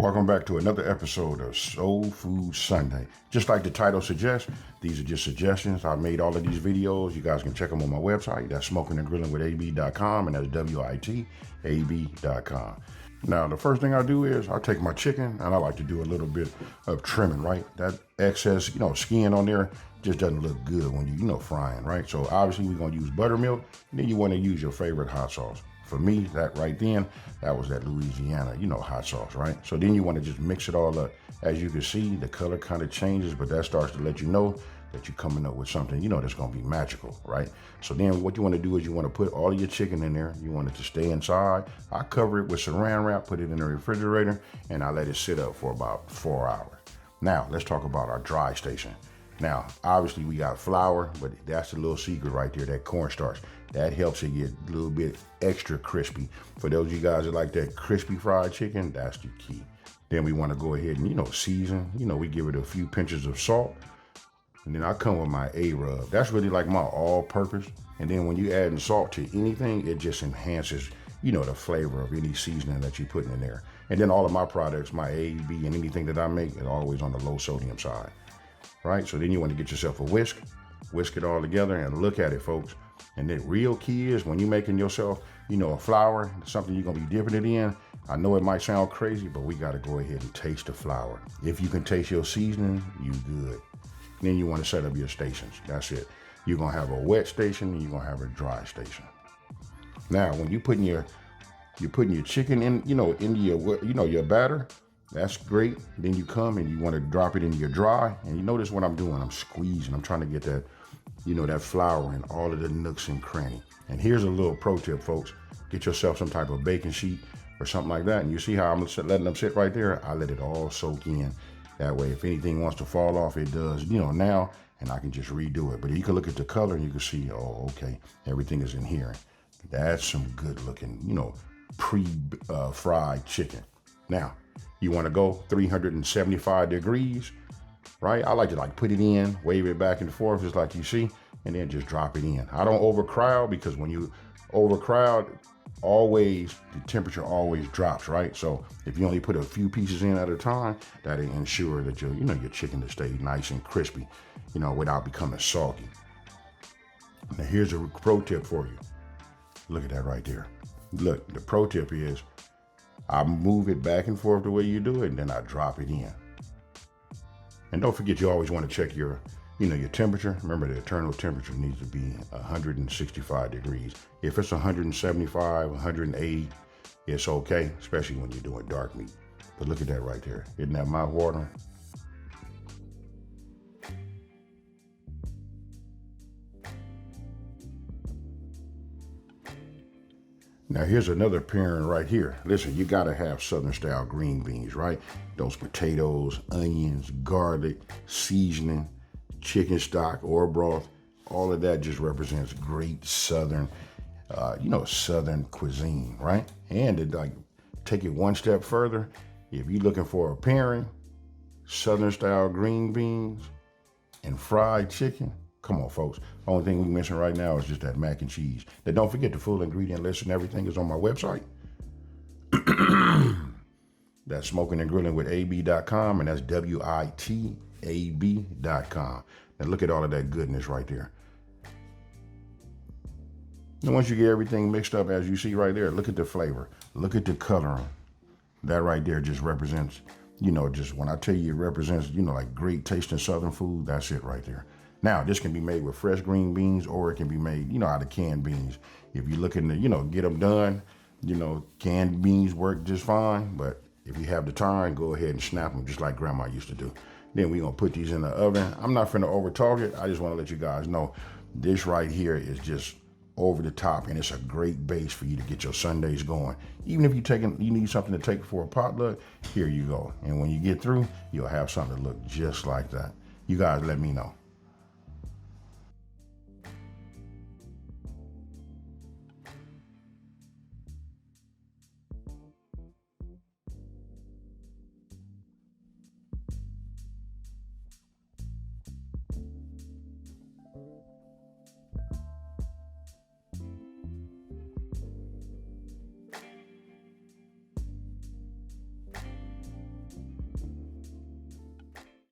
Welcome back to another episode of Soul Food Sunday. Just like the title suggests, these are just suggestions. I made all of these videos. You guys can check them on my website. That's Smokin and Grillin with AB.com, and that's WITAB.com. Now, the first thing I do is I take my chicken and I like to do a little bit of trimming, right? That excess, skin on there just doesn't look good when you, frying, right? So obviously we're going to use buttermilk, and then you want to use your favorite hot sauce. For me, that right then, that was that Louisiana, hot sauce, right? So then you want to just mix it all up. As you can see, the color kind of changes, but that starts to let you know that you're coming up with something, that's going to be magical, right? So then what you want to do is you want to put all of your chicken in there. You want it to stay inside. I cover it with saran wrap, put it in the refrigerator, and I let it sit up for about 4 hours. Now, let's talk about our dry station. Now, obviously we got flour, but that's a little secret right there, that cornstarch. That helps it get a little bit extra crispy. For those of you guys that like that crispy fried chicken, that's the key. Then we want to go ahead and, season. We give it a few pinches of salt. And then I come with my A-rub. That's really like my all-purpose. And then when you add salt to anything, it just enhances, the flavor of any seasoning that you're putting in there. And then all of my products, my A, B, and anything that I make, is always on the low sodium side. Right? So then you want to get yourself a whisk it all together, and look at it, folks. And the real key is when you're making yourself, a flour, something you're going to be dipping it in. I know it might sound crazy, but we got to go ahead and taste the flour. If you can taste your seasoning, you good. Then you want to set up your stations. That's it. You're going to have a wet station and you're going to have a dry station. Now, when you're putting your chicken in, into your batter, that's great. Then you come and you want to drop it into your dry. And you notice what I'm doing. I'm squeezing. I'm trying to get that, that flour in all of the nooks and crannies. And here's a little pro tip, folks. Get yourself some type of baking sheet or something like that. And you see how I'm letting them sit right there? I let it all soak in. That way, if anything wants to fall off, it does, now, and I can just redo it. But you can look at the color and you can see, oh, okay, everything is in here. That's some good looking, pre-fried chicken. Now, you want to go 375 degrees, right? I like to put it in, wave it back and forth, just like you see, and then just drop it in. I don't overcrowd, because when you overcrowd, the temperature always drops, right? So if you only put a few pieces in at a time, that'll ensure that your chicken will stay nice and crispy, without becoming soggy. Now here's a pro tip for you. Look at that right there. Look, the pro tip is I move it back and forth the way you do it, and then I drop it in. And don't forget, you always want to check your temperature. Remember, the internal temperature needs to be 165 degrees. If it's 175, 180, it's okay, especially when you're doing dark meat. But look at that right there. Isn't that mouth watering? Now here's another pairing right here. Listen, you gotta have Southern style green beans, right? Those potatoes, onions, garlic, seasoning, chicken stock or broth, all of that just represents great Southern, Southern cuisine, right? And to take it one step further, if you're looking for a pairing, Southern style green beans and fried chicken, come on, folks. The only thing we're missing right now is just that mac and cheese. Now, don't forget the full ingredient list and everything is on my website. That's Smokin and Grillin with AB.com, and that's WITAB.com. Now look at all of that goodness right there. And once you get everything mixed up, as you see right there, look at the flavor. Look at the coloring. That right there just represents, just when I tell you it represents, great tasting Southern food, that's it right there. Now, this can be made with fresh green beans, or it can be made, out of canned beans. If you're looking to, get them done, canned beans work just fine. But if you have the time, go ahead and snap them just like Grandma used to do. Then we're going to put these in the oven. I'm not finna over talk it. I just want to let you guys know this right here is just over the top, and it's a great base for you to get your Sundays going. Even if you need something to take for a potluck, here you go. And when you get through, you'll have something to look just like that. You guys let me know.